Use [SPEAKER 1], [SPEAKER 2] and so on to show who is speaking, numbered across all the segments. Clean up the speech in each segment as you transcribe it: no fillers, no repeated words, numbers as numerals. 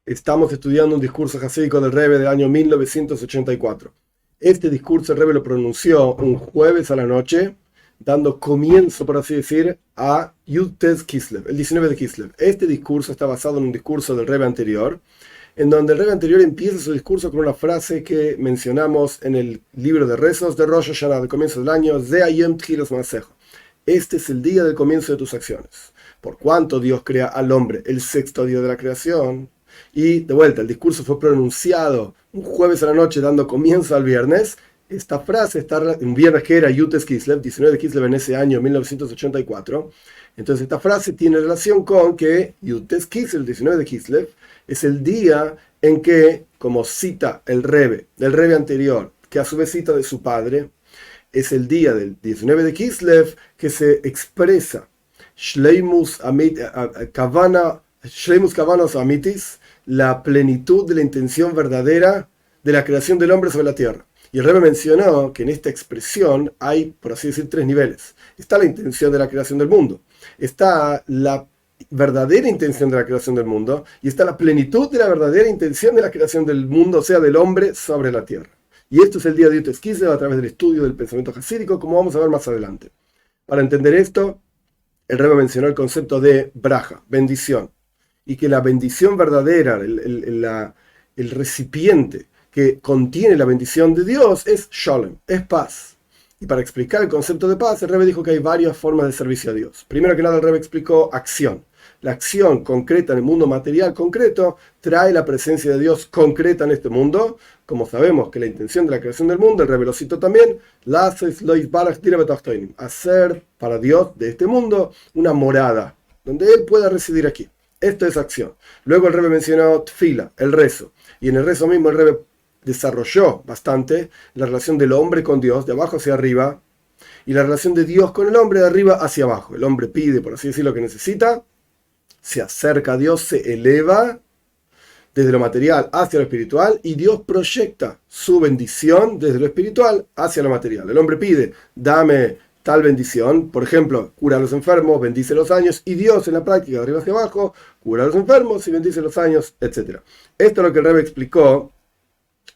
[SPEAKER 1] Estamos estudiando un discurso jasídico del Rebbe del año 1984. Este discurso el Rebbe lo pronunció un jueves a la noche, dando comienzo, por así decir, a Yud Tes Kislev, el 19 de Kislev. Este discurso está basado en un discurso del Rebbe anterior, en donde el Rebbe anterior empieza su discurso con una frase que mencionamos en el libro de rezos de Rosh Hashanah, del comienzo del año, Ze Hayom Tchilas Maasecha. Este es el día del comienzo de tus acciones. Por cuanto Dios crea al hombre el sexto día de la creación, y de vuelta, el discurso fue pronunciado un jueves a la noche dando comienzo al viernes. Esta frase está un viernes que era Yud Tes Kislev, 19 de Kislev en ese año 1984. Entonces esta frase tiene relación con que Yud Tes Kislev, 19 de Kislev, es el día en que, como cita el Rebbe, del Rebbe anterior, que a su vez cita de su padre, es el día del 19 de Kislev que se expresa Shleimus Kavanos Amitis, la plenitud de la intención verdadera de la creación del hombre sobre la tierra. Y el Rebbe mencionó que en esta expresión hay, por así decir, tres niveles. Está la intención de la creación del mundo, está la verdadera intención de la creación del mundo, y está la plenitud de la verdadera intención de la creación del mundo, o sea, del hombre sobre la tierra. Y esto es el día de Yud Tes Kislev a través del estudio del pensamiento jasídico, como vamos a ver más adelante. Para entender esto, el Rebbe mencionó el concepto de braja, bendición, y que la bendición verdadera, el recipiente que contiene la bendición de Dios es shalom, es paz. Y para explicar el concepto de paz, el Rebbe dijo que hay varias formas de servicio a Dios. Primero que nada, el Rebbe explicó acción. La acción concreta en el mundo material concreto trae la presencia de Dios concreta en este mundo. Como sabemos que la intención de la creación del mundo, el Rebbe lo citó también, hacer para Dios de este mundo una morada, donde Él pueda residir aquí. Esto es acción. Luego el Rebbe mencionó tfila, el rezo. Y en el rezo mismo el Rebbe desarrolló bastante la relación del hombre con Dios, de abajo hacia arriba, y la relación de Dios con el hombre, de arriba hacia abajo. El hombre pide, por así decirlo, lo que necesita, se acerca a Dios, se eleva desde lo material hacia lo espiritual, y Dios proyecta su bendición desde lo espiritual hacia lo material. El hombre pide, dame tal bendición, por ejemplo, cura a los enfermos, bendice los años, y Dios en la práctica, de arriba hacia abajo, cura a los enfermos y bendice los años, etc. Esto es lo que el Rebbe explicó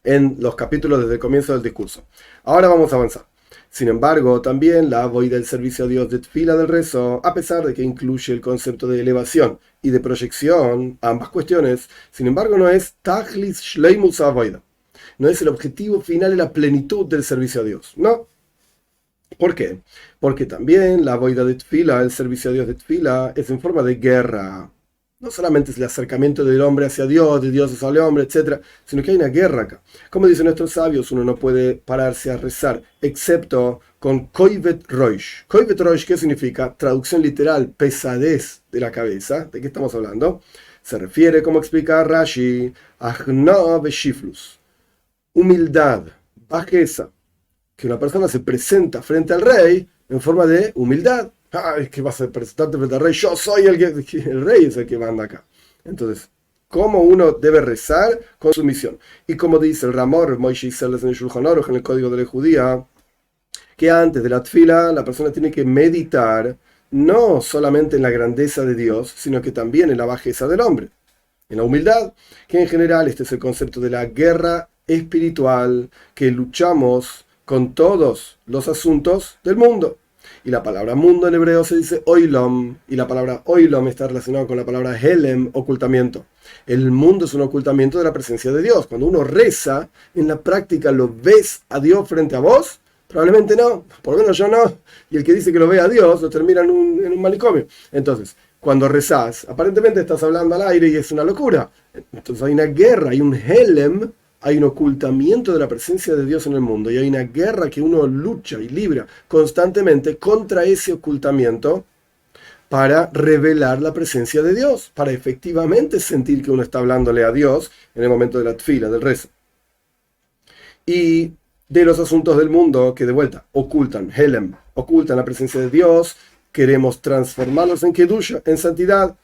[SPEAKER 1] en los capítulos desde el comienzo del discurso. Ahora vamos a avanzar. Sin embargo, también la voida del servicio a Dios de tefila del rezo, a pesar de que incluye el concepto de elevación y de proyección, ambas cuestiones, sin embargo no es tachlis shleimus avoida. No es el objetivo final y la plenitud del servicio a Dios. No. ¿Por qué? Porque también la voida de tefila, el servicio a Dios de tefila, es en forma de guerra. No solamente es el acercamiento del hombre hacia Dios, de Dios hacia el hombre, etc., sino que hay una guerra acá. Como dicen nuestros sabios, uno no puede pararse a rezar, excepto con koivet roish. Koivet roish, ¿qué significa? Traducción literal, pesadez de la cabeza. ¿De qué estamos hablando? Se refiere, como explica Rashi, achna beshiflus. Humildad, bajeza. Que una persona se presenta frente al rey en forma de humildad. Es que vas a presentarte frente al rey, yo soy el rey, es el que manda acá. Entonces, ¿cómo uno debe rezar? Con sumisión. Y como dice el Ramor, Moshe Isserles en el Shulchan Aruch, en el Código de la Judía, que antes de la tefila la persona tiene que meditar no solamente en la grandeza de Dios, sino que también en la bajeza del hombre, en la humildad, que en general este es el concepto de la guerra espiritual que luchamos con todos los asuntos del mundo. Y la palabra mundo en hebreo se dice oilom, y la palabra oilom está relacionada con la palabra helem, ocultamiento. El mundo es un ocultamiento de la presencia de Dios. Cuando uno reza, en la práctica lo ves a Dios frente a vos, probablemente no, por lo menos yo no, y el que dice que lo ve a Dios lo termina en un manicomio. Entonces, cuando rezás, aparentemente estás hablando al aire y es una locura. Entonces hay una guerra, hay un helem, hay un ocultamiento de la presencia de Dios en el mundo, y hay una guerra que uno lucha y libra constantemente contra ese ocultamiento para revelar la presencia de Dios, para efectivamente sentir que uno está hablándole a Dios en el momento de la tefila, del rezo. Y de los asuntos del mundo que de vuelta ocultan, helem, ocultan la presencia de Dios, queremos transformarlos en kedusha, en santidad.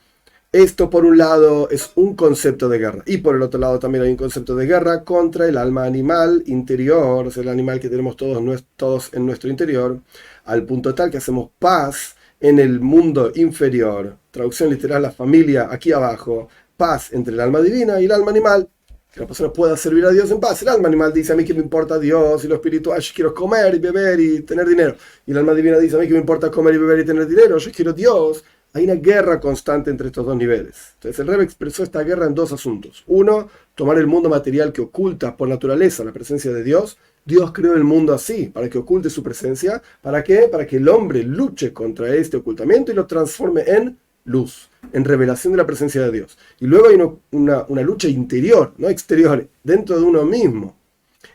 [SPEAKER 1] Esto por un lado es un concepto de guerra, y por el otro lado también hay un concepto de guerra contra el alma animal interior, o sea, el animal que tenemos todos en nuestro interior, al punto tal que hacemos paz en el mundo inferior. Traducción literal, la familia aquí abajo, paz entre el alma divina y el alma animal, que la persona pueda servir a Dios en paz. El alma animal dice, a mí que me importa Dios y lo espiritual, yo quiero comer y beber y tener dinero. Y el alma divina dice, a mí que me importa comer y beber y tener dinero, yo quiero Dios. Hay una guerra constante entre estos dos niveles. Entonces el Rebbe expresó esta guerra en dos asuntos. Uno, tomar el mundo material que oculta por naturaleza la presencia de Dios. Dios creó el mundo así, para que oculte su presencia. ¿Para qué? Para que el hombre luche contra este ocultamiento y lo transforme en luz, en revelación de la presencia de Dios. Y luego hay una lucha interior, no exterior, dentro de uno mismo,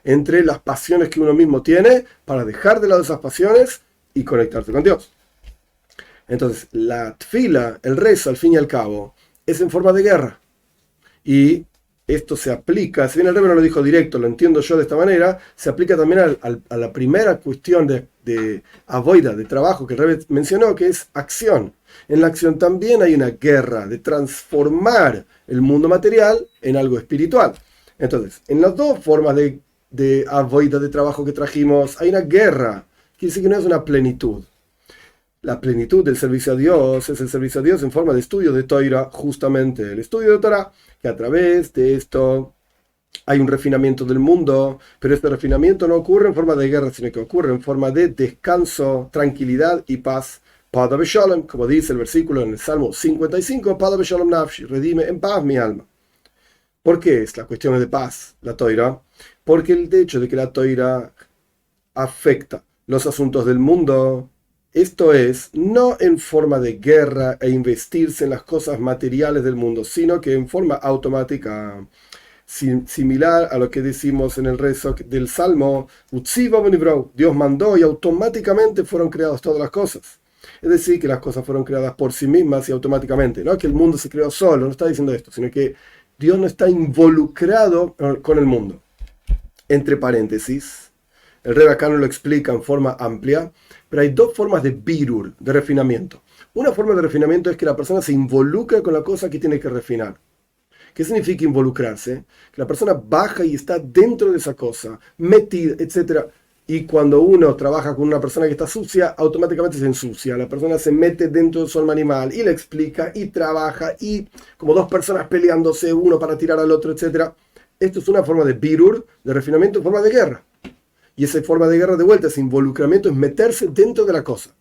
[SPEAKER 1] entre las pasiones que uno mismo tiene, para dejar de lado esas pasiones y conectarse con Dios. Entonces, la tfila, el rezo, al fin y al cabo, es en forma de guerra. Y esto se aplica, si bien el Rebbe no lo dijo directo, lo entiendo yo de esta manera, se aplica también a la primera cuestión de avoida, de trabajo que el Rebbe mencionó, que es acción. En la acción también hay una guerra de transformar el mundo material en algo espiritual. Entonces, en las dos formas de avoida, de trabajo que trajimos, hay una guerra. Quiere decir que no es una plenitud. La plenitud del servicio a Dios es el servicio a Dios en forma de estudio de Torah, justamente el estudio de Torah, que a través de esto hay un refinamiento del mundo, pero este refinamiento no ocurre en forma de guerra, sino que ocurre en forma de descanso, tranquilidad y paz. Pada Beshalom, como dice el versículo en el Salmo 55, Pada Beshalom Nafshi, redime en paz mi alma. ¿Por qué es la cuestión de paz, la Torah? Porque el hecho de que la Torah afecta los asuntos del mundo, esto es, no en forma de guerra e investirse en las cosas materiales del mundo, sino que en forma automática, similar a lo que decimos en el rezo del Salmo, Dios mandó y automáticamente fueron creadas todas las cosas. Es decir, que las cosas fueron creadas por sí mismas y automáticamente, no que el mundo se creó solo, no está diciendo esto, sino que Dios no está involucrado con el mundo. Entre paréntesis, el Rebbe acá no lo explica en forma amplia, pero hay dos formas de birur, de refinamiento. Una forma de refinamiento es que la persona se involucra con la cosa que tiene que refinar. ¿Qué significa involucrarse? Que la persona baja y está dentro de esa cosa, metida, etc. Y cuando uno trabaja con una persona que está sucia, automáticamente se ensucia. La persona se mete dentro de su alma animal y le explica y trabaja, y como dos personas peleándose, uno para tirar al otro, etc. Esto es una forma de birur, de refinamiento en forma de guerra. Y esa forma de guerra de vuelta, ese involucramiento, es meterse dentro de la cosa.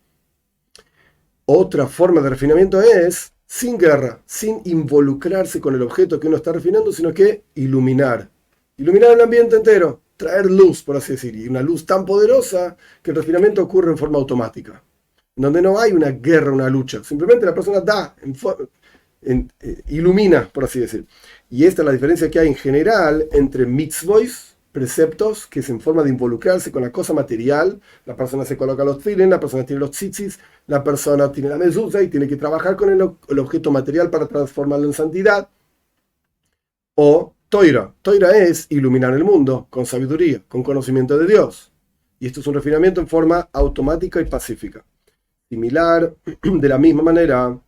[SPEAKER 1] Otra forma de refinamiento es sin guerra, sin involucrarse con el objeto que uno está refinando, sino que iluminar. Iluminar el ambiente entero, traer luz, por así decir. Y una luz tan poderosa que el refinamiento ocurre en forma automática. En donde no hay una guerra, una lucha. Simplemente la persona da, ilumina, por así decir. Y esta es la diferencia que hay en general entre mitzvos, preceptos, que es en forma de involucrarse con la cosa material. La persona se coloca los tefilín, la persona tiene los tzitzis, la persona tiene la mezuzá y tiene que trabajar con el objeto material para transformarlo en santidad. O Toira. Toira es iluminar el mundo con sabiduría, con conocimiento de Dios. Y esto es un refinamiento en forma automática y pacífica. Similar, de la misma manera,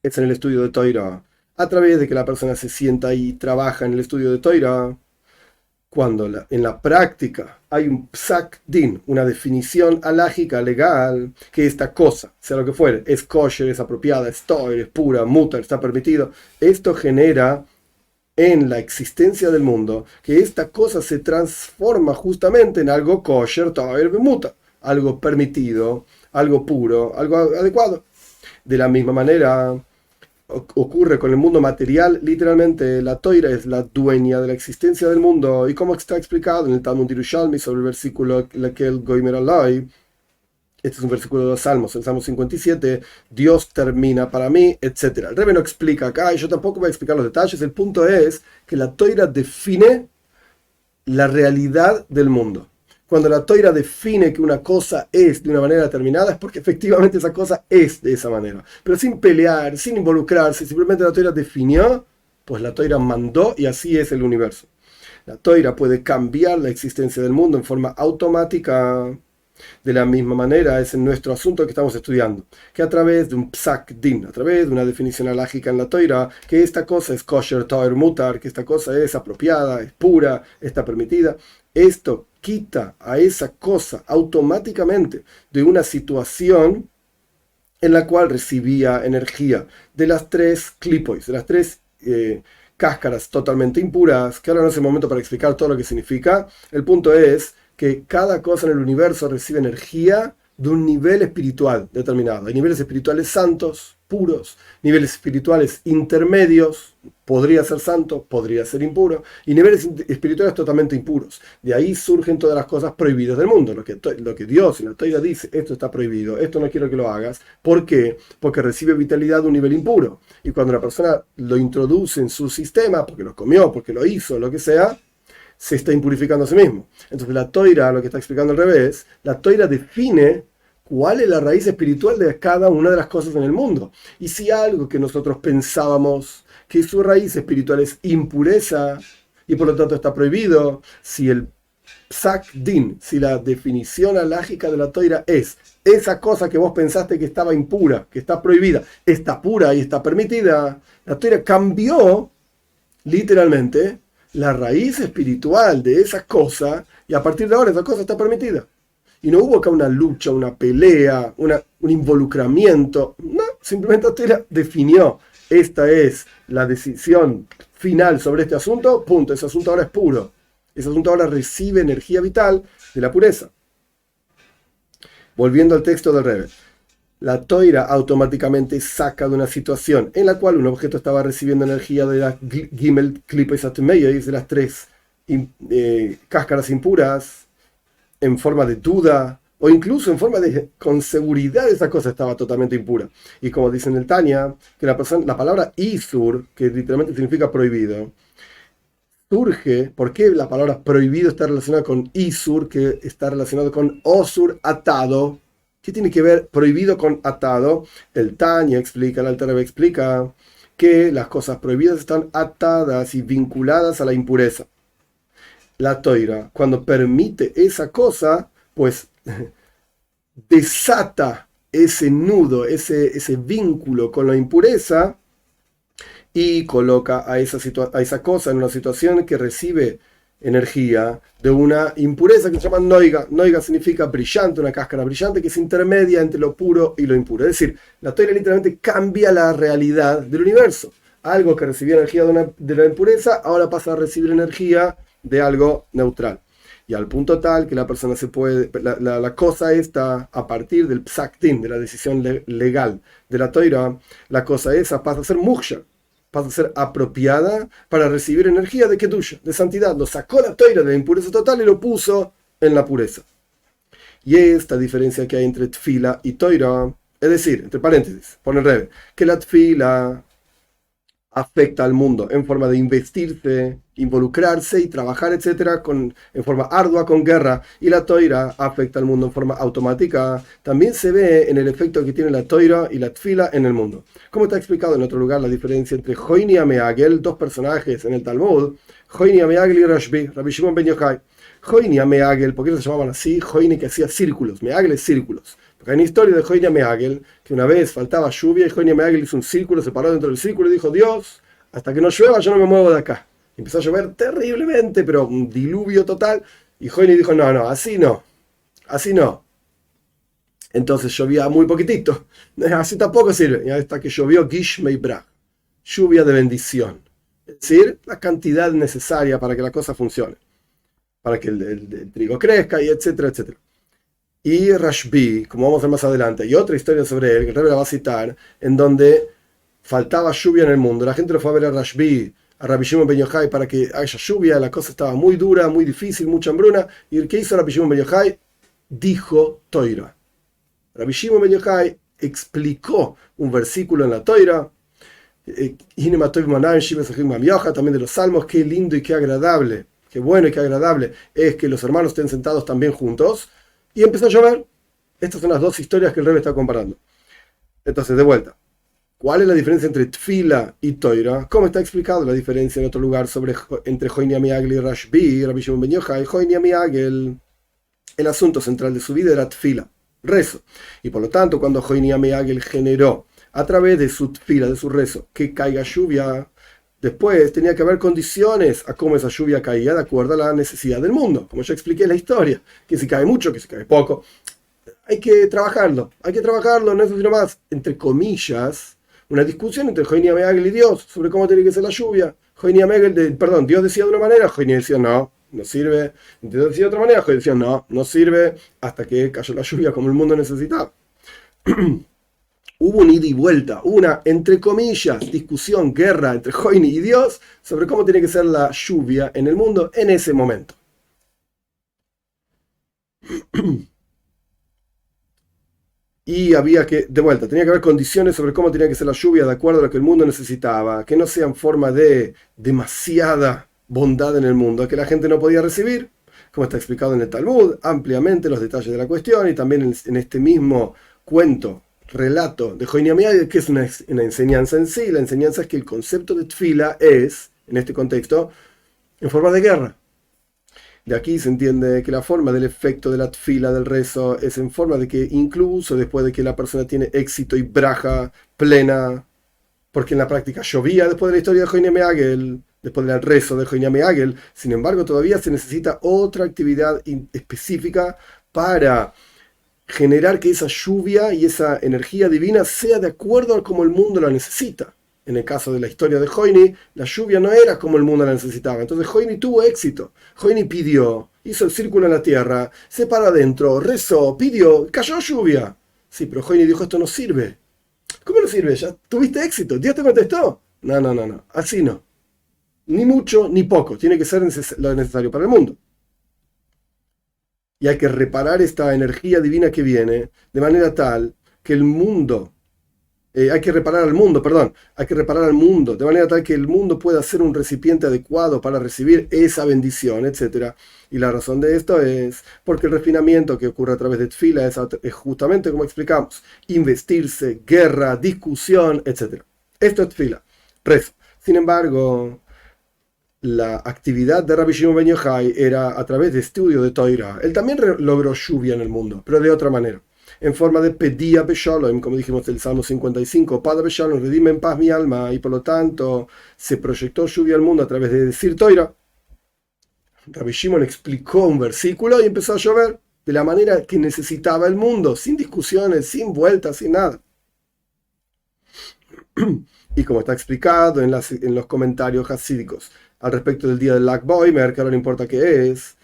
[SPEAKER 1] es en el estudio de Toira. A través de que la persona se sienta y trabaja en el estudio de Toira, cuando en la práctica hay un psak din, una definición halágica, legal, que esta cosa, sea lo que fuere, es kosher, es apropiada, es toir, es pura, mutar, está permitido, esto genera en la existencia del mundo que esta cosa se transforma justamente en algo kosher, toir, mutar, algo permitido, algo puro, algo adecuado. De la misma manera ocurre con el mundo material. Literalmente la Toira es la dueña de la existencia del mundo, y como está explicado en el Talmud Yerushalmi sobre el versículo Lekel Goimer Aloi, este es un versículo de los Salmos, el Salmo 57, Dios termina para mí, etc. El Rebbe no explica acá, y yo tampoco voy a explicar los detalles. El punto es que la Toira define la realidad del mundo. Cuando la Toira define que una cosa es de una manera determinada, es porque efectivamente esa cosa es de esa manera. Pero sin pelear, sin involucrarse, simplemente la Toira definió, pues la Toira mandó, y así es el universo. La Toira puede cambiar la existencia del mundo en forma automática. De la misma manera es en nuestro asunto que estamos estudiando, que a través de un psak din, a través de una definición halágica en la Toira, que esta cosa es kosher, toir, mutar, que esta cosa es apropiada, es pura, está permitida, esto quita a esa cosa automáticamente de una situación en la cual recibía energía de las tres clipois, de las tres cáscaras totalmente impuras, que ahora no es el momento para explicar todo lo que significa. El punto es que cada cosa en el universo recibe energía de un nivel espiritual determinado. Hay niveles espirituales santos, puros, niveles espirituales intermedios, podría ser santo, podría ser impuro, y niveles espirituales totalmente impuros. De ahí surgen todas las cosas prohibidas del mundo. Lo que Dios en la Torá dice, esto está prohibido, esto no quiero que lo hagas. ¿Por qué? Porque recibe vitalidad de un nivel impuro. Y cuando la persona lo introduce en su sistema, porque lo comió, porque lo hizo, lo que sea, se está impurificando a sí mismo. Entonces la Toira, lo que está explicando al revés, la Toira define cuál es la raíz espiritual de cada una de las cosas en el mundo. Y si algo que nosotros pensábamos que su raíz espiritual es impureza y por lo tanto está prohibido, si el Psak Din, si la definición alágica de la Toira es esa cosa que vos pensaste que estaba impura, que está prohibida, está pura y está permitida, la Toira cambió literalmente la raíz espiritual de esa cosa y a partir de ahora esa cosa está permitida. Y no hubo acá una lucha, una pelea, un involucramiento. No, simplemente Torah definió, esta es la decisión final sobre este asunto, punto. Ese asunto ahora es puro. Ese asunto ahora recibe energía vital de la pureza. Volviendo al texto del Rebbe. La Toira automáticamente saca de una situación en la cual un objeto estaba recibiendo energía de las Gimel, Klipos, Atmeyos, de las tres cáscaras impuras, en forma de duda, o incluso en forma de, con seguridad, esa cosa estaba totalmente impura. Y como dice en el Tanya, que la palabra Isur, que literalmente significa prohibido, surge, ¿por qué la palabra prohibido está relacionada con Isur, que está relacionado con Osur, atado? ¿Qué tiene que ver prohibido con atado? El Tanya explica, el Alter Rebbe explica que las cosas prohibidas están atadas y vinculadas a la impureza. La Toira, cuando permite esa cosa, pues desata ese nudo, ese vínculo con la impureza y coloca a esa cosa en una situación que recibe energía de una impureza que se llama noiga. Noiga significa brillante, una cáscara brillante que es intermedia entre lo puro y lo impuro. Es decir, la Toira literalmente cambia la realidad del universo. Algo que recibía energía de la impureza, ahora pasa a recibir energía de algo neutral. Y al punto tal que la persona se puede, la cosa esta, a partir del Psak Din, de la decisión legal de la Toira, la cosa esa pasa a ser muksha, pasa a ser apropiada para recibir energía de Kedusha, de santidad. Lo sacó la Toira de la impureza total y lo puso en la pureza. Y esta diferencia que hay entre Tfila y Toira, es decir, entre paréntesis, pone el Rebbe, que la Tfila afecta al mundo en forma de investirse, involucrarse y trabajar, etcétera, en forma ardua, con guerra, y la Toira afecta al mundo en forma automática. También se ve en el efecto que tiene la Toira y la Tfila en el mundo. Como está explicado en otro lugar la diferencia entre Joini y Meagel, dos personajes en el Talmud, Joini y Meagel y Rabbi Shimon ben Yochai. Joini y Meagel, ¿por qué se llamaban así? Joini que hacía círculos, Meagel es círculos. Porque hay una historia de Joini y Meagel, que una vez faltaba lluvia y Joini y Meagel hizo un círculo, se paró dentro del círculo y dijo: Dios, hasta que no llueva yo no me muevo de acá. Y empezó a llover terriblemente, pero un diluvio total, y Joini dijo: no, así no, así no. Entonces llovía muy poquitito, así tampoco sirve, y hasta que llovió Gish Meibra, lluvia de bendición, es decir, la cantidad necesaria para que la cosa funcione, para que el trigo crezca, y etcétera, etcétera. Y Rashbi, como vamos a ver más adelante, y otra historia sobre él, que el Rebbe la va a citar, en donde faltaba lluvia en el mundo. La gente lo fue a ver a Rashbi, a Rabbi Shimon ben Yochai, para que haya lluvia. La cosa estaba muy dura, muy difícil, mucha hambruna. ¿Y el que hizo Rabbi Shimon ben Yochai? Dijo Toira. Rabbi Shimon ben Yochai explicó un versículo en la Toira, también de los Salmos. Qué lindo y qué agradable, qué bueno y qué agradable es que los hermanos estén sentados también juntos. Y empezó a llover. Estas son las dos historias que el Rebbe está comparando. Entonces, de vuelta, ¿cuál es la diferencia entre Tfila y Toira? ¿Cómo está explicado la diferencia en otro lugar entre Joini Amiagel y Rashbi, Rabbi Shimon ben Yochai? Joini Amiagel, el asunto central de su vida era Tfila, rezo. Y por lo tanto, cuando Joini Amiagel generó a través de su Tfila, de su rezo, que caiga lluvia, después tenía que haber condiciones a cómo esa lluvia caía de acuerdo a la necesidad del mundo. Como ya expliqué en la historia, que si cae mucho, que si cae poco. Hay que trabajarlo, no es así nomás, entre comillas, una discusión entre Joini Meagel y Dios sobre cómo tiene que ser la lluvia. Dios decía de una manera, Joini decía no, no sirve. Dios decía de otra manera, Joini decía no, no sirve, hasta que cayó la lluvia como el mundo necesitaba. Hubo un ida y vuelta, una, entre comillas, discusión, guerra entre Joini y Dios sobre cómo tiene que ser la lluvia en el mundo en ese momento. Y había que, de vuelta, tenía que haber condiciones sobre cómo tenía que ser la lluvia de acuerdo a lo que el mundo necesitaba, que no sea en forma de demasiada bondad en el mundo, que la gente no podía recibir, como está explicado en el Talmud, ampliamente los detalles de la cuestión, y también en este mismo cuento, relato de Joini Amiel, que es una enseñanza en sí. La enseñanza es que el concepto de tfila es, en este contexto, en forma de guerra. De aquí se entiende que la forma del efecto de la tfila, del rezo, es en forma de que incluso después de que la persona tiene éxito y braja plena, porque en la práctica llovía después de la historia de Joini Meagel, después del rezo de Joini Meagel, sin embargo todavía se necesita otra actividad específica para generar que esa lluvia y esa energía divina sea de acuerdo a como el mundo la necesita. En el caso de la historia de Joini, la lluvia no era como el mundo la necesitaba. Entonces Joini tuvo éxito. Joini pidió, hizo el círculo en la tierra, se paró adentro, rezó, pidió, cayó lluvia. Sí, pero Joini dijo, esto no sirve. ¿Cómo no sirve? Ya tuviste éxito, Dios te contestó. No, así no. Ni mucho ni poco, tiene que ser lo necesario para el mundo. Y hay que reparar esta energía divina que viene de manera tal que el mundo, hay que reparar al mundo de manera tal que el mundo pueda ser un recipiente adecuado para recibir esa bendición, etc. Y la razón de esto es porque el refinamiento que ocurre a través de tfila es justamente como explicamos, investirse, guerra, discusión, etc. Esto es tfila, rezo. Sin embargo, la actividad de Rabbi Shimon ben Yochai era a través de estudio de Torah. Él también logró lluvia en el mundo, pero de otra manera. En forma de pedía beshalom, como dijimos del Salmo 55, Pada beshalom, redime en paz mi alma, y por lo tanto se proyectó lluvia al mundo a través de decir Torah. Rabbi Shimon explicó un versículo y empezó a llover de la manera que necesitaba el mundo, sin discusiones, sin vueltas, sin nada. Y como está explicado en los comentarios hasídicos al respecto del día del Lag Boimer, que ahora no importa qué es,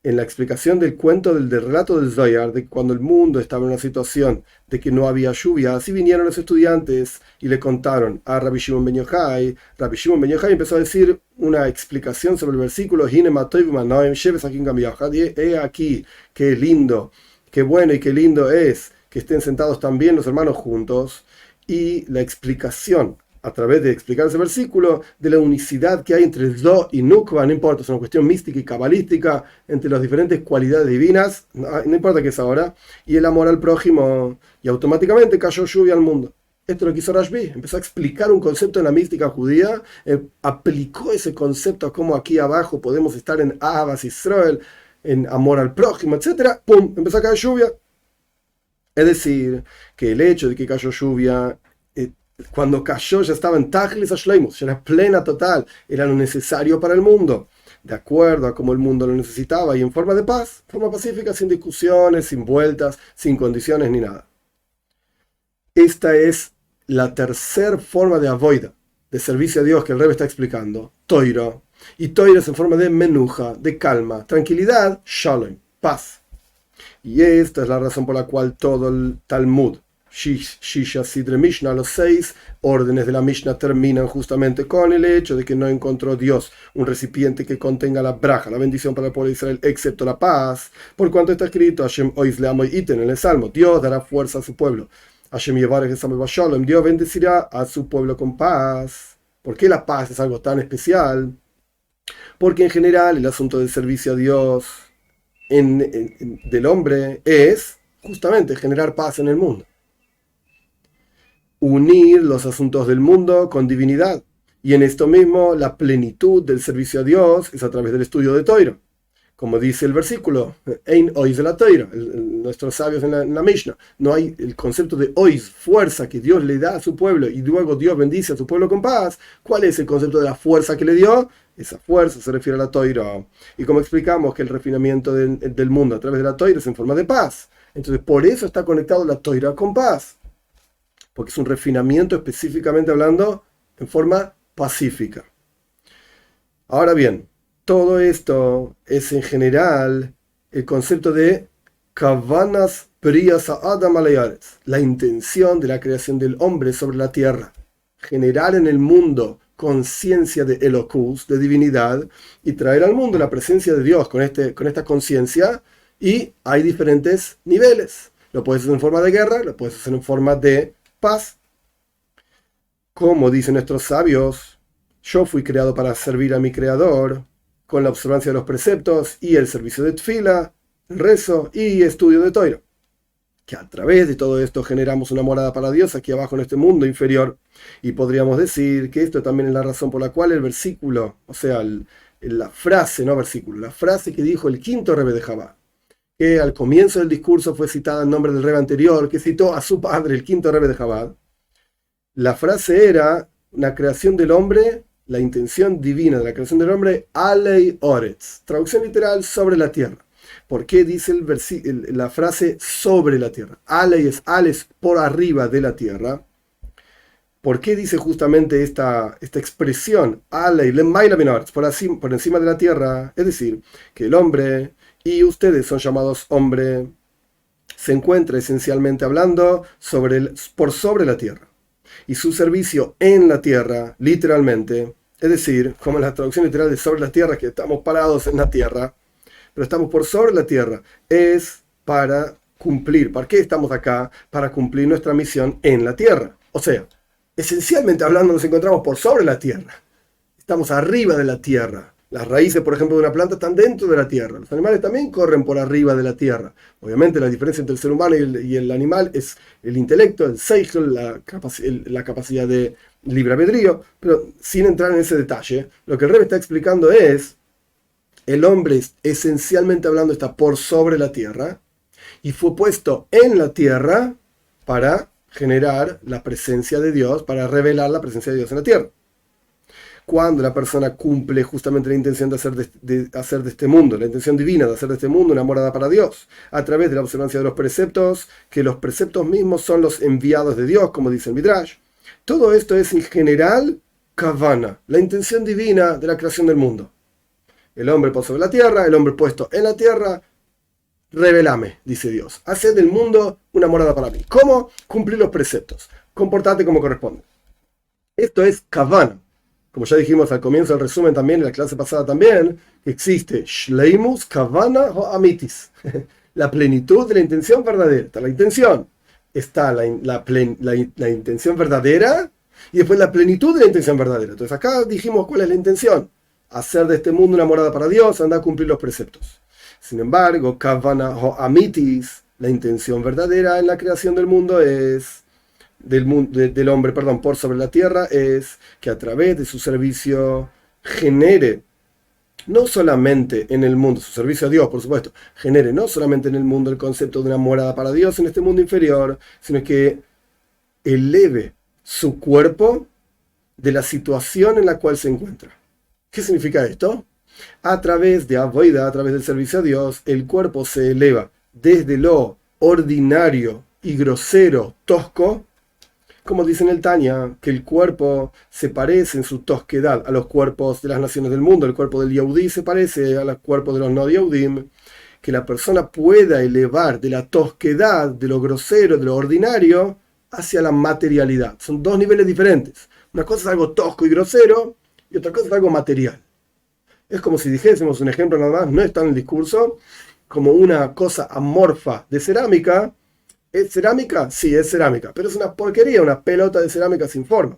[SPEAKER 1] en la explicación del cuento del relato del Zohar, de cuando el mundo estaba en una situación de que no había lluvia, así vinieron los estudiantes y le contaron a Rabbi Shimon ben Yochai. Rabbi Shimon ben Yochai empezó a decir una explicación sobre el versículo, he aquí, qué lindo, qué bueno y qué lindo es que estén sentados también los hermanos juntos, y la explicación a través de explicar ese versículo, de la unicidad que hay entre Zo y Nukva, no importa, es una cuestión mística y cabalística, entre las diferentes cualidades divinas, no importa qué es ahora, y el amor al prójimo, y automáticamente cayó lluvia al mundo. Esto lo quiso Rashbi, empezó a explicar un concepto en la mística judía, aplicó ese concepto a cómo aquí abajo podemos estar en Ahavas Israel, en amor al prójimo, etc. ¡Pum! Empezó a caer lluvia. Es decir, que el hecho de que cayó lluvia, cuando cayó ya estaba en Tajlis Ashleimus, ya era plena total, era lo necesario para el mundo, de acuerdo a cómo el mundo lo necesitaba, y en forma de paz, forma pacífica, sin discusiones, sin vueltas, sin condiciones ni nada. Esta es la tercera forma de avoida, de servicio a Dios que el Rebbe está explicando, Toiro. Y Toiro es en forma de menuja, de calma, tranquilidad, shalom, paz. Y esta es la razón por la cual todo el Talmud, Shisha Sidre Mishnah, los 6 órdenes de la Mishnah terminan justamente con el hecho de que no encontró Dios un recipiente que contenga la braja, la bendición para el pueblo de Israel, excepto la paz, por cuanto está escrito Hashem ois leamoy iten en el Salmo, Dios dará fuerza a su pueblo. Hashem yevarech esam bashalom, Dios bendecirá a su pueblo con paz. ¿Por qué la paz es algo tan especial? Porque en general el asunto del servicio a Dios del hombre es justamente generar paz en el mundo, unir los asuntos del mundo con divinidad, y en esto mismo la plenitud del servicio a Dios es a través del estudio de Torah, como dice el versículo Ein ois de la Torah, nuestros sabios en la Mishnah, no hay el concepto de ois, fuerza que Dios le da a su pueblo y luego Dios bendice a su pueblo con paz. ¿Cuál es el concepto de la fuerza que le dio? Esa fuerza se refiere a la Torah, y como explicamos que el refinamiento del mundo a través de la Torah es en forma de paz, entonces por eso está conectado la Torah con paz. porque es un refinamiento específicamente hablando en forma pacífica. Ahora bien, todo esto es en general el concepto de Kavanas Priyas Adam Aleares, la intención de la creación del hombre sobre la tierra, generar en el mundo conciencia de Elokus, de divinidad, y traer al mundo la presencia de Dios con esta conciencia, y hay diferentes niveles. Lo puedes hacer en forma de guerra, lo puedes hacer en forma de paz. Como dicen nuestros sabios, yo fui creado para servir a mi Creador, con la observancia de los preceptos y el servicio de tfila, rezo y estudio de Toira. Que a través de todo esto generamos una morada para Dios aquí abajo en este mundo inferior. Y podríamos decir que esto también es la razón por la cual el versículo, o sea, la frase, no versículo, la frase que dijo el quinto Rebbe de Chabad, que al comienzo del discurso fue citada en nombre del Rebbe anterior, que citó a su padre, el quinto Rebbe de Chabad. La frase era una creación del hombre, la intención divina de la creación del hombre, Alei Oretz, traducción literal, sobre la tierra. ¿Por qué dice la frase sobre la tierra? Ale es por arriba de la tierra. ¿Por qué dice justamente esta expresión? Ale por encima de la tierra. Es decir, que el hombre, y ustedes son llamados hombre, se encuentra esencialmente hablando por sobre la tierra. Y su servicio en la tierra, literalmente, es decir, como la traducción literal de sobre la tierra, que estamos parados en la tierra, pero estamos por sobre la tierra, es para cumplir. ¿Para qué estamos acá? Para cumplir nuestra misión en la tierra. O sea, esencialmente hablando, nos encontramos por sobre la tierra. Estamos arriba de la tierra. Las raíces, por ejemplo, de una planta están dentro de la tierra. Los animales también corren por arriba de la tierra. Obviamente, la diferencia entre el ser humano y el animal es el intelecto, el seichel, la capacidad de libre albedrío. Pero sin entrar en ese detalle, lo que el Rebbe está explicando es: el hombre, esencialmente hablando, está por sobre la tierra y fue puesto en la tierra para generar la presencia de Dios, para revelar la presencia de Dios en la tierra. Cuando la persona cumple justamente la intención de hacer de este mundo, la intención divina de hacer de este mundo una morada para Dios, a través de la observancia de los preceptos, que los preceptos mismos son los enviados de Dios, como dice el Midrash. Todo esto es en general Kavana, la intención divina de la creación del mundo. El hombre por sobre la tierra, el hombre puesto en la tierra, revelame, dice Dios. Haced del mundo una morada para mí. ¿Cómo? Cumplir los preceptos. Comportate como corresponde. Esto es Kavana. Como ya dijimos al comienzo del resumen también, en la clase pasada también, existe Shleimus, Kavana o Amitis. La plenitud de la intención verdadera. Está la intención. Está la intención verdadera y después la plenitud de la intención verdadera. Entonces acá dijimos cuál es la intención. Hacer de este mundo una morada para Dios, andar a cumplir los preceptos. Sin embargo, Kavana o Amitis, la intención verdadera en la creación del mundo es, del hombre, por sobre la tierra, es que a través de su servicio genere, no solamente en el mundo, su servicio a Dios, por supuesto, genere no solamente en el mundo el concepto de una morada para Dios en este mundo inferior, sino que eleve su cuerpo de la situación en la cual se encuentra. ¿Qué significa esto? A través de Avoida, a través del servicio a Dios, el cuerpo se eleva desde lo ordinario y grosero, tosco, como dice en el Tanya, que el cuerpo se parece en su tosquedad a los cuerpos de las naciones del mundo. El cuerpo del Yehudí se parece al cuerpo de los no Yehudim. Que la persona pueda elevar de la tosquedad, de lo grosero, de lo ordinario, hacia la materialidad. Son dos niveles diferentes. Una cosa es algo tosco y grosero, y otra cosa es algo material. Es como si dijésemos un ejemplo nada más, no está en el discurso, como una cosa amorfa de cerámica. ¿Es cerámica? Sí, es cerámica, pero es una porquería, una pelota de cerámica sin forma.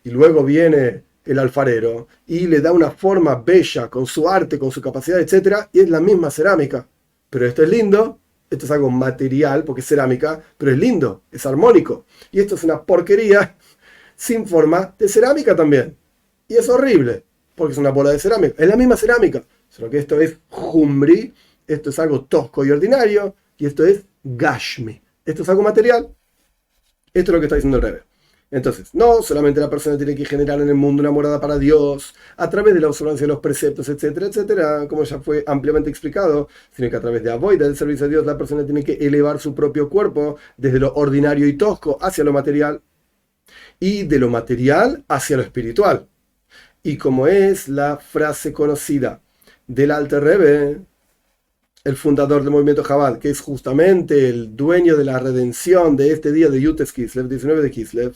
[SPEAKER 1] Y luego viene el alfarero y le da una forma bella con su arte, con su capacidad, etc. Y es la misma cerámica. Pero esto es lindo, esto es algo material porque es cerámica, pero es lindo, es armónico. Y esto es una porquería sin forma de cerámica también. Y es horrible, porque es una bola de cerámica. Es la misma cerámica, solo que esto es Jumri, esto es algo tosco y ordinario, y esto es Gashmi. Esto es algo material. Esto es lo que está diciendo el Rebbe. Entonces, no solamente la persona tiene que generar en el mundo una morada para Dios, a través de la observancia de los preceptos, etcétera, etcétera, como ya fue ampliamente explicado, sino que a través de Avoida, del servicio a Dios, la persona tiene que elevar su propio cuerpo desde lo ordinario y tosco hacia lo material. y de lo material hacia lo espiritual. Y como es la frase conocida del Alter Rebbe, el fundador del movimiento Chabad, que es justamente el dueño de la redención de este día de Yutes Kislev, 19 de Kislev,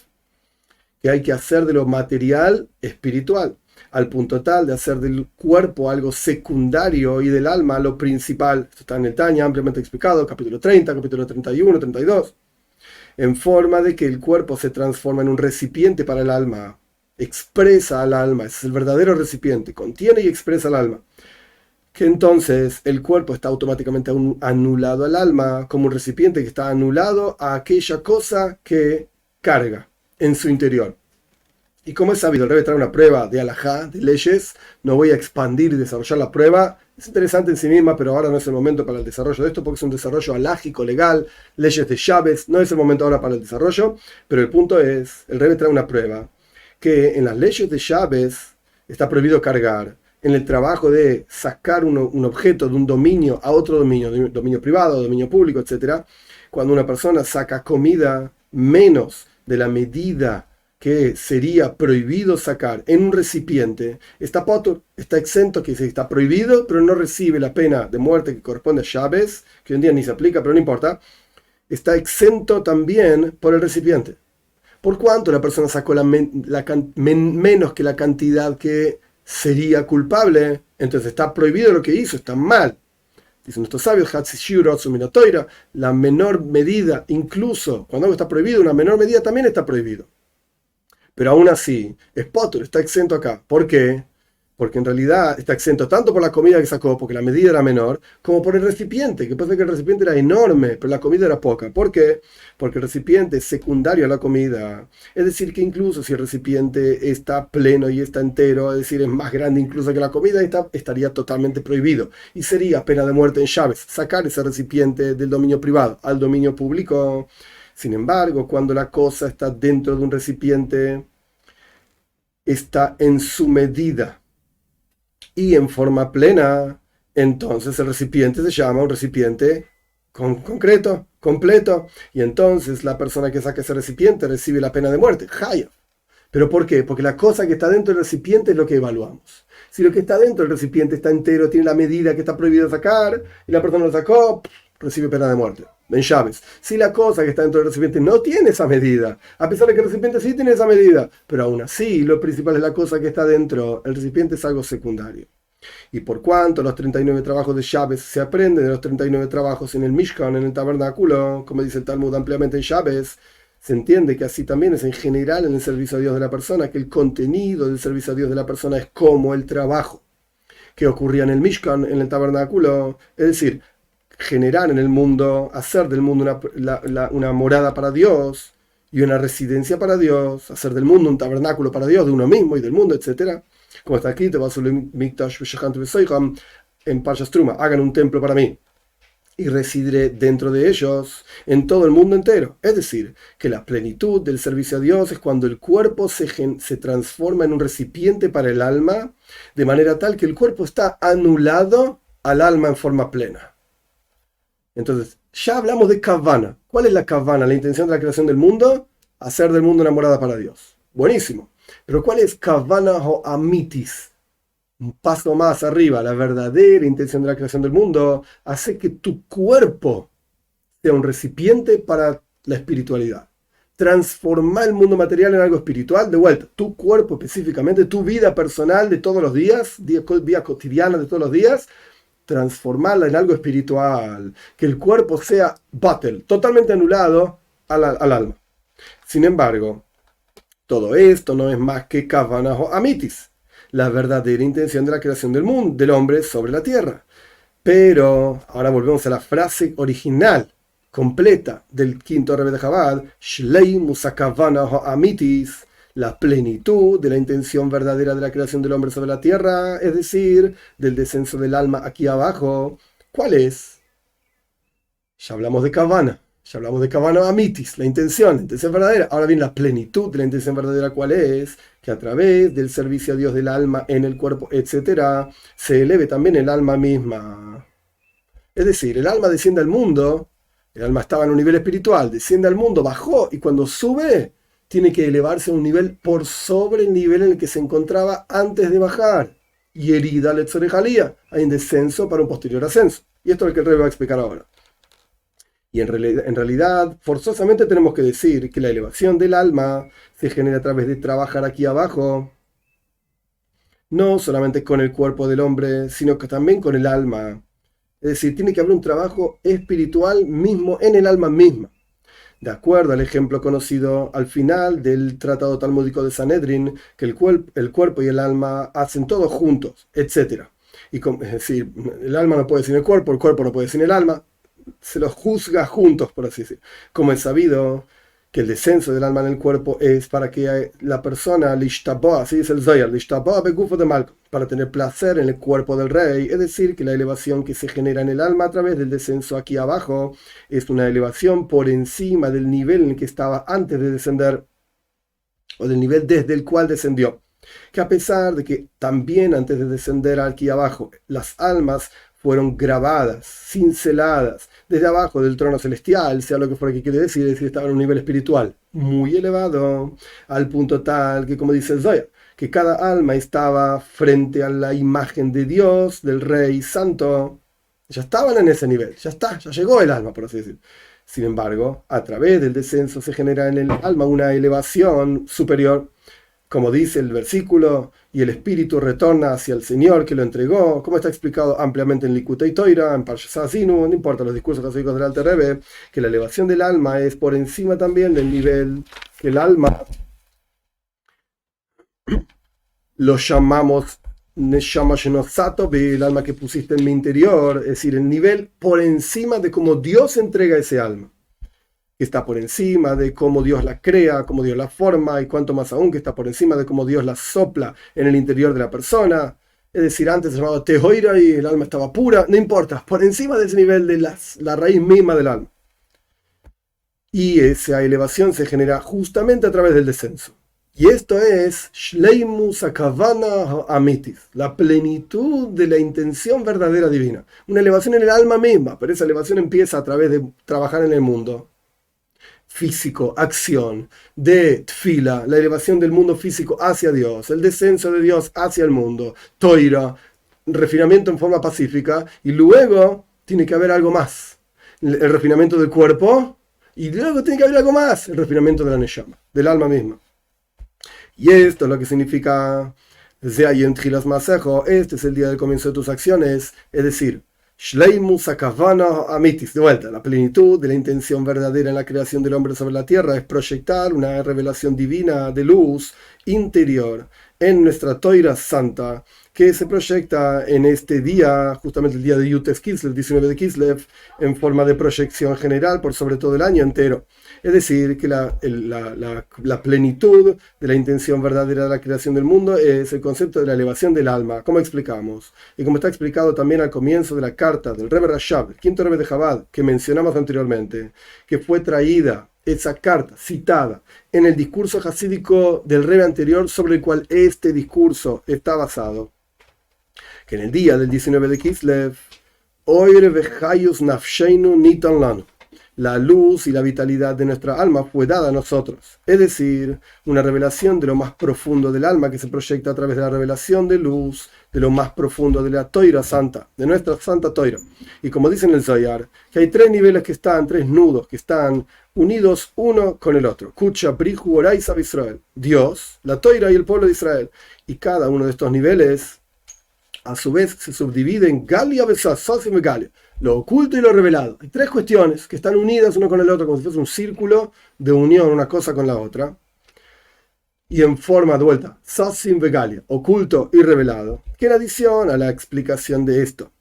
[SPEAKER 1] que hay que hacer de lo material espiritual, al punto tal de hacer del cuerpo algo secundario y del alma lo principal. Esto está en el Tanya, ampliamente explicado, capítulo 30, capítulo 31, 32, en forma de que el cuerpo se transforma en un recipiente para el alma, expresa al alma, es el verdadero recipiente, contiene y expresa al alma. Que entonces el cuerpo está automáticamente anulado al alma, como un recipiente que está anulado a aquella cosa que carga en su interior. Y como es sabido, el Rebbe trae una prueba de alajá, de leyes. No voy a expandir y desarrollar la prueba. Es interesante en sí misma, pero ahora no es el momento para el desarrollo de esto, porque es un desarrollo alágico, legal, leyes de llaves. No es el momento ahora para el desarrollo, pero el punto es, el Rebbe trae una prueba, que en las leyes de llaves está prohibido cargar. En el trabajo de sacar un objeto de un dominio a otro dominio privado, dominio público, etc., cuando una persona saca comida menos de la medida que sería prohibido sacar en un recipiente, está potur, está exento, que está prohibido, pero no recibe la pena de muerte que corresponde a llaves, que hoy en día ni se aplica, pero no importa, está exento también por el recipiente. Por cuanto la persona sacó menos que la cantidad que sería culpable, entonces está prohibido lo que hizo, está mal. Dicen nuestros sabios, la menor medida, incluso cuando algo está prohibido, una menor medida también está prohibido. Pero aún así, es potur, está exento acá. ¿Por qué? Porque en realidad está exento tanto por la comida que sacó, porque la medida era menor, como por el recipiente, que puede ser que el recipiente era enorme, pero la comida era poca. ¿Por qué? Porque el recipiente es secundario a la comida. Es decir, que incluso si el recipiente está pleno y está entero, es decir, es más grande incluso que la comida, estaría totalmente prohibido. Y sería pena de muerte en llaves sacar ese recipiente del dominio privado al dominio público. Sin embargo, cuando la cosa está dentro de un recipiente, está en su medida y en forma plena, entonces el recipiente se llama un recipiente concreto, completo, y entonces la persona que saca ese recipiente recibe la pena de muerte, Hayab. ¿Pero por qué? Porque la cosa que está dentro del recipiente es lo que evaluamos. Si lo que está dentro del recipiente está entero, tiene la medida que está prohibido sacar, y la persona lo sacó, recibe pena de muerte. En llaves. Si la cosa que está dentro del recipiente no tiene esa medida, a pesar de que el recipiente sí tiene esa medida, pero aún así lo principal es la cosa que está dentro, el recipiente es algo secundario. Y por cuanto los 39 trabajos de llaves se aprenden de los 39 trabajos en el Mishkan, en el tabernáculo, como dice el Talmud ampliamente en llaves, se entiende que así también es en general en el servicio a Dios de la persona, que el contenido del servicio a Dios de la persona es como el trabajo que ocurría en el Mishkan, en el tabernáculo, es decir, generar en el mundo, hacer del mundo una morada para Dios y una residencia para Dios, hacer del mundo un tabernáculo para Dios, de uno mismo y del mundo, etc. Como está aquí, en Parshas Truma, hagan un templo para mí y residiré dentro de ellos en todo el mundo entero. Es decir, que la plenitud del servicio a Dios es cuando el cuerpo se transforma en un recipiente para el alma, de manera tal que el cuerpo está anulado al alma en forma plena. Entonces, ya hablamos de Kavana. ¿Cuál es la Kavana? La intención de la creación del mundo, hacer del mundo una morada para Dios. Buenísimo. Pero ¿cuál es Kavana o Amitis? Un paso más arriba, la verdadera intención de la creación del mundo, hace que tu cuerpo sea un recipiente para la espiritualidad. Transformar el mundo material en algo espiritual, de vuelta, tu cuerpo específicamente, tu vida personal de todos los días, vida cotidiana de todos los días, transformarla en algo espiritual, que el cuerpo sea batel, totalmente anulado al alma. Sin embargo, todo esto no es más que kavanah o amitis, la verdadera intención de la creación del mundo, del hombre sobre la tierra. Pero ahora volvemos a la frase original, completa del quinto Rebbe de Chabad, Shleimus kavanah o amitis, la plenitud de la intención verdadera de la creación del hombre sobre la tierra, es decir, del descenso del alma aquí abajo. ¿Cuál es? Ya hablamos de Kavana, ya hablamos de Kavana Amitis, la intención verdadera. Ahora bien, la plenitud de la intención verdadera, ¿cuál es? Que a través del servicio a Dios del alma en el cuerpo, etc., se eleve también el alma misma. Es decir, el alma desciende al mundo, el alma estaba en un nivel espiritual, desciende al mundo, bajó, y cuando sube, tiene que elevarse a un nivel por sobre el nivel en el que se encontraba antes de bajar. Y herida letzorejalía, hay un descenso para un posterior ascenso. Y esto es lo que el Rebbe va a explicar ahora. Y en realidad, forzosamente tenemos que decir que la elevación del alma se genera a través de trabajar aquí abajo, no solamente con el cuerpo del hombre, sino que también con el alma. Es decir, tiene que haber un trabajo espiritual mismo en el alma misma. De acuerdo al ejemplo conocido al final del Tratado Talmúdico de Sanedrín, que el cuerpo y el alma hacen todo juntos, etc. Es decir, el alma no puede sin el cuerpo no puede sin el alma, se los juzga juntos, por así decir. Como es sabido que el descenso del alma en el cuerpo es para que la persona, lishtaboa, así dice el Zohar, lishtaboa begufo de Malco, para tener placer en el cuerpo del rey, es decir, que la elevación que se genera en el alma a través del descenso aquí abajo es una elevación por encima del nivel en el que estaba antes de descender, o del nivel desde el cual descendió. Que a pesar de que también antes de descender aquí abajo, las almas fueron grabadas, cinceladas, desde abajo del trono celestial, sea lo que fuera que quiere decir, es decir, estaba en un nivel espiritual muy elevado, al punto tal que, como dice el Zohar, que cada alma estaba frente a la imagen de Dios, del Rey Santo. Ya estaban en ese nivel, ya llegó el alma, por así decir. Sin embargo, a través del descenso se genera en el alma una elevación superior, como dice el versículo, y el espíritu retorna hacia el Señor que lo entregó, como está explicado ampliamente en Likutei Toira, en Parshas Azinu, no importa los discursos clásicos del Alter Rebbe, que la elevación del alma es por encima también del nivel que el alma lo llamamos Neshama Shenosato, el alma que pusiste en mi interior, es decir, el nivel por encima de cómo Dios entrega ese alma, que está por encima de cómo Dios la crea, cómo Dios la forma, y cuanto más aún que está por encima de cómo Dios la sopla en el interior de la persona. Es decir, antes se llamaba Tehoira y el alma estaba pura, no importa, por encima de ese nivel de la raíz misma del alma. Y esa elevación se genera justamente a través del descenso. Y esto es Shleimus Akavana Amitis, la plenitud de la intención verdadera divina. Una elevación en el alma misma, pero esa elevación empieza a través de trabajar en el mundo físico, acción, de tfila, la elevación del mundo físico hacia Dios, el descenso de Dios hacia el mundo, toira, refinamiento en forma pacífica, y luego tiene que haber algo más, el refinamiento del cuerpo, y luego tiene que haber algo más, el refinamiento de la neshama, del alma misma. Y esto es lo que significa este es el día del comienzo de tus acciones, es decir, Shleimus Akavana Amitis, de vuelta, la plenitud de la intención verdadera en la creación del hombre sobre la tierra es proyectar una revelación divina de luz interior en nuestra Toira Santa, que se proyecta en este día, justamente el día de Yutes Kislev, el 19 de Kislev, en forma de proyección general por sobre todo el año entero. Es decir, que la plenitud de la intención verdadera de la creación del mundo es el concepto de la elevación del alma, como explicamos. Y como está explicado también al comienzo de la carta del Rebbe Rashab, el quinto Rebbe de Chabad, que mencionamos anteriormente, que fue traída esa carta citada en el discurso hasídico del Rebbe anterior sobre el cual este discurso está basado, que en el día del 19 de Kislev, Oire vechayus nafsheinu nitan lanu, la luz y la vitalidad de nuestra alma fue dada a nosotros, es decir, una revelación de lo más profundo del alma que se proyecta a través de la revelación de luz de lo más profundo de la Toira Santa, de nuestra Santa Toira. Y como dice en el Zohar, que hay tres niveles que están, tres nudos que están unidos uno con el otro. Kucha, Brihu, Oraisa, Israel. Dios, la Toira y el pueblo de Israel. Y cada uno de estos niveles, a su vez, se subdivide en Galia, Besasas y Megalia, lo oculto y lo revelado. Hay tres cuestiones que están unidas uno con el otro, como si fuese un círculo de unión, una cosa con la otra. Y en forma de vuelta, Sasim Vegalia, oculto y revelado, que en adición a la explicación de esto,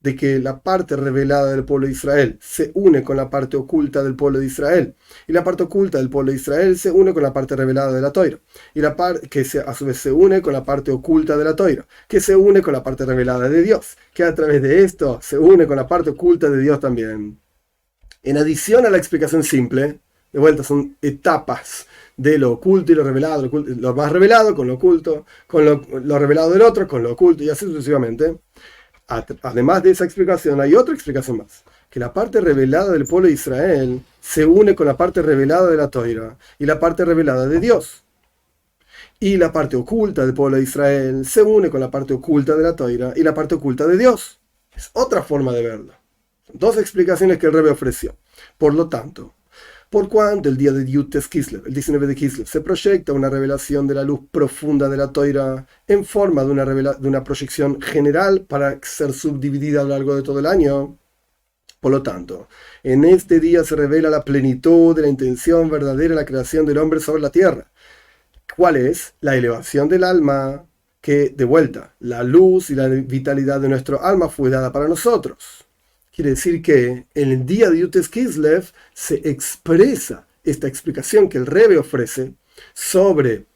[SPEAKER 1] de que la parte revelada del pueblo de Israel se une con la parte oculta del pueblo de Israel, y la parte oculta del pueblo de Israel se une con la parte revelada de la Toira, y la parte que a su vez se une con la parte oculta de la Toira, que se une con la parte revelada de Dios, que a través de esto se une con la parte oculta de Dios también. En adición a la explicación simple, de vuelta son etapas de lo oculto y lo revelado, lo más revelado con lo oculto, con lo revelado del otro con lo oculto, y así sucesivamente. Además de esa explicación hay otra explicación más, que la parte revelada del pueblo de Israel se une con la parte revelada de la Toira y la parte revelada de Dios. Y la parte oculta del pueblo de Israel se une con la parte oculta de la Toira y la parte oculta de Dios. Es otra forma de verlo. Son dos explicaciones que el Rebbe ofreció. Por lo tanto, por cuanto el día de Yud Kislev, el 19 de Kislev, se proyecta una revelación de la luz profunda de la Toira en forma de una proyección general para ser subdividida a lo largo de todo el año. Por lo tanto, en este día se revela la plenitud de la intención verdadera de la creación del hombre sobre la tierra. ¿Cuál es? La elevación del alma, que, de vuelta, la luz y la vitalidad de nuestro alma fue dada para nosotros. Quiere decir que en el día de Yud Kislev se expresa esta explicación que el Rebbe ofrece sobre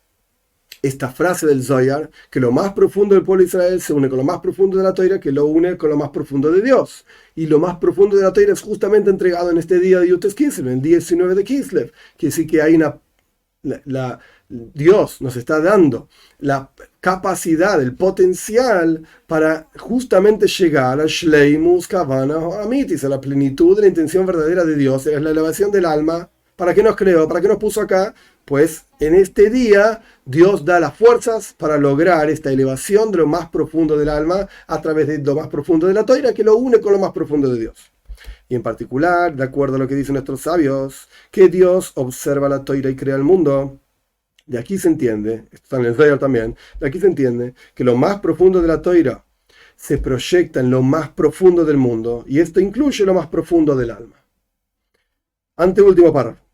[SPEAKER 1] esta frase del Zohar, que lo más profundo del pueblo de Israel se une con lo más profundo de la Torah, que lo une con lo más profundo de Dios. Y lo más profundo de la Torah es justamente entregado en este día de Yud Kislev, en el día 19 de Kislev. Quiere decir que hay Dios nos está dando la capacidad, el potencial para justamente llegar a Shleimus Kavana Amitis, a la plenitud de la intención verdadera de Dios, es la elevación del alma. ¿Para qué nos creó? ¿Para qué nos puso acá? Pues en este día Dios da las fuerzas para lograr esta elevación de lo más profundo del alma a través de lo más profundo de la Torah, que lo une con lo más profundo de Dios. Y en particular, de acuerdo a lo que dicen nuestros sabios, que Dios observa la Torah y crea el mundo. De aquí se entiende, esto está en el Zohar también, de aquí se entiende que lo más profundo de la Torah se proyecta en lo más profundo del mundo, y esto incluye lo más profundo del alma. Anteúltimo párrafo.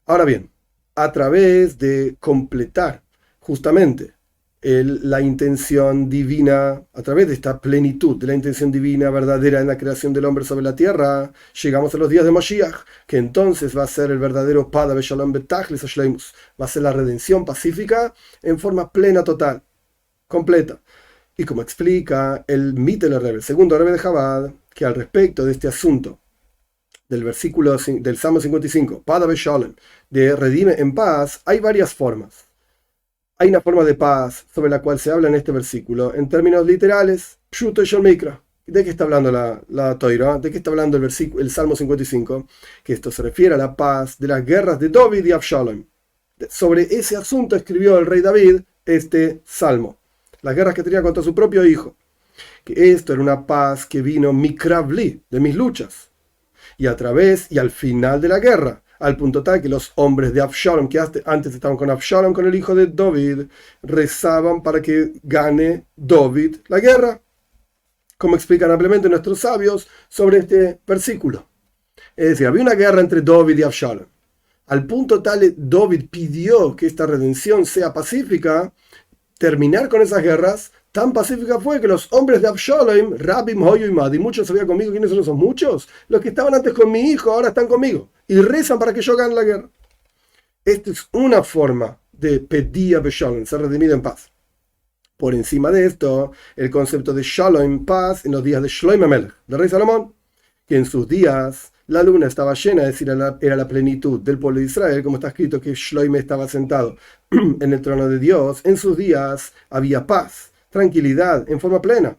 [SPEAKER 1] Ahora bien, a través de completar justamente la intención divina, a través de esta plenitud de la intención divina verdadera en la creación del hombre sobre la tierra, llegamos a los días de Moshiach, que entonces va a ser el verdadero Pada Beshalom Betachlis Ashleimus, va a ser la redención pacífica en forma plena, total, completa. Y como explica el Mittler Rebbe, el segundo Rebbe de Chabad, que al respecto de este asunto del versículo del Salmo 55, Pada Beshalom, de redime en paz, hay varias formas. Hay una forma de paz sobre la cual se habla en este versículo, en términos literales, Pshuto Shel Mikra. ¿De qué está hablando la Torah? ¿De qué está hablando el Salmo 55? Que esto se refiere a la paz de las guerras de David y Absalom. Sobre ese asunto escribió el rey David este salmo. Las guerras que tenía contra su propio hijo. Que esto era una paz que vino Mikravli, de mis luchas. Y a través y al final de la guerra, al punto tal que los hombres de Absalom, que antes estaban con Absalom, con el hijo de David, rezaban para que gane David la guerra, como explican ampliamente nuestros sabios sobre este versículo. Es decir, había una guerra entre David y Absalom. Al punto tal, David pidió que esta redención sea pacífica, terminar con esas guerras. Tan pacífica fue que los hombres de Absalom, Rabim, Hoyo y Madi, muchos había conmigo. ¿Quiénes son esos muchos? Los que estaban antes con mi hijo, ahora están conmigo. Y rezan para que yo gane la guerra. Esta es una forma de pedir a Shalom, ser redimido en paz. Por encima de esto, el concepto de Shalom, paz, en los días de Shlomo Melech, del rey Salomón, que en sus días la luna estaba llena, es decir, era la plenitud del pueblo de Israel, como está escrito que Shlomo estaba sentado en el trono de Dios. En sus días había paz, tranquilidad en forma plena.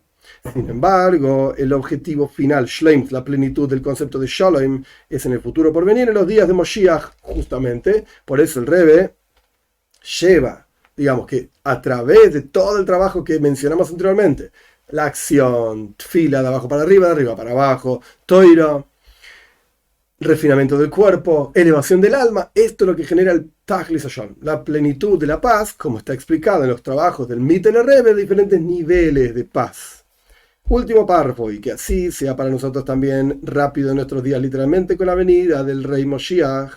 [SPEAKER 1] Sin embargo, el objetivo final, Shleim, la plenitud del concepto de Shalom, es en el futuro por venir, en los días de Moshiach, justamente. Por eso el Rebbe lleva, digamos que a través de todo el trabajo que mencionamos anteriormente, la acción, tfila, de abajo para arriba, de arriba para abajo, toira, refinamiento del cuerpo, elevación del alma, esto es lo que genera el Tachlis Hashem, la plenitud de la paz, como está explicado en los trabajos del Mittler Rebbe, de diferentes niveles de paz. Último párrafo, y que así sea para nosotros también rápido en nuestros días, literalmente con la venida del rey Moshiach,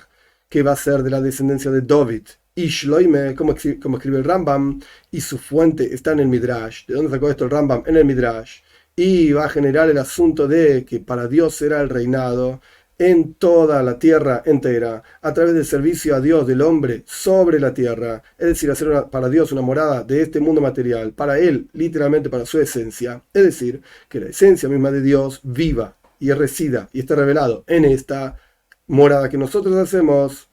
[SPEAKER 1] que va a ser de la descendencia de David y Shloime, como escribe el Rambam, y su fuente está en el Midrash. ¿De dónde sacó esto el Rambam? En el Midrash. Y va a generar el asunto de que para Dios será el reinado en toda la tierra entera, a través del servicio a Dios del hombre sobre la tierra, es decir, hacer para Dios una morada de este mundo material, para Él, literalmente para su esencia, es decir, que la esencia misma de Dios viva y resida y esté revelado en esta morada que nosotros hacemos,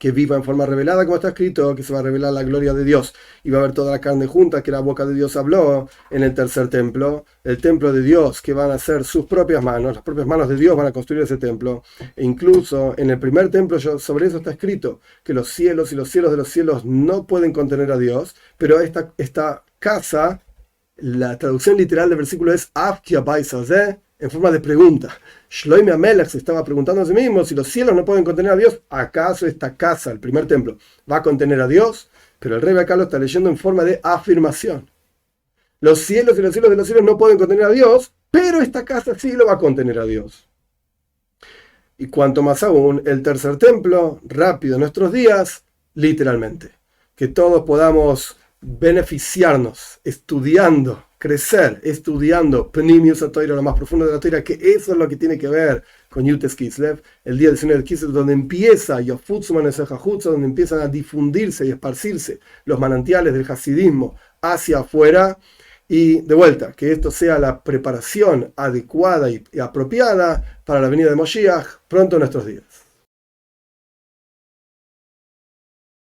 [SPEAKER 1] que viva en forma revelada, como está escrito, que se va a revelar la gloria de Dios y va a haber toda la carne junta, que la boca de Dios habló en el tercer templo, el templo de Dios, que van a ser sus propias manos, las propias manos de Dios van a construir ese templo. E incluso en el primer templo, sobre eso está escrito, que los cielos y los cielos de los cielos no pueden contener a Dios, pero esta casa, la traducción literal del versículo es Av ki abayis hazeh, en forma de pregunta. Shlomi Amelech se estaba preguntando a sí mismo, si los cielos no pueden contener a Dios, ¿acaso esta casa, el primer templo, va a contener a Dios? Pero el rey acá lo está leyendo en forma de afirmación. Los cielos y los cielos de los cielos no pueden contener a Dios, pero esta casa sí lo va a contener a Dios. Y cuanto más aún, el tercer templo, rápido en nuestros días, literalmente. Que todos podamos beneficiarnos, estudiando, crecer, estudiando Pnimius HaTorah, lo más profundo de la Torah, que eso es lo que tiene que ver con Yutes Kislev, el día del Señor de Kislev, donde empieza donde empiezan a difundirse y esparcirse los manantiales del hasidismo hacia afuera. Y de vuelta, que esto sea la preparación adecuada y apropiada para la venida de Moshiach pronto en nuestros días.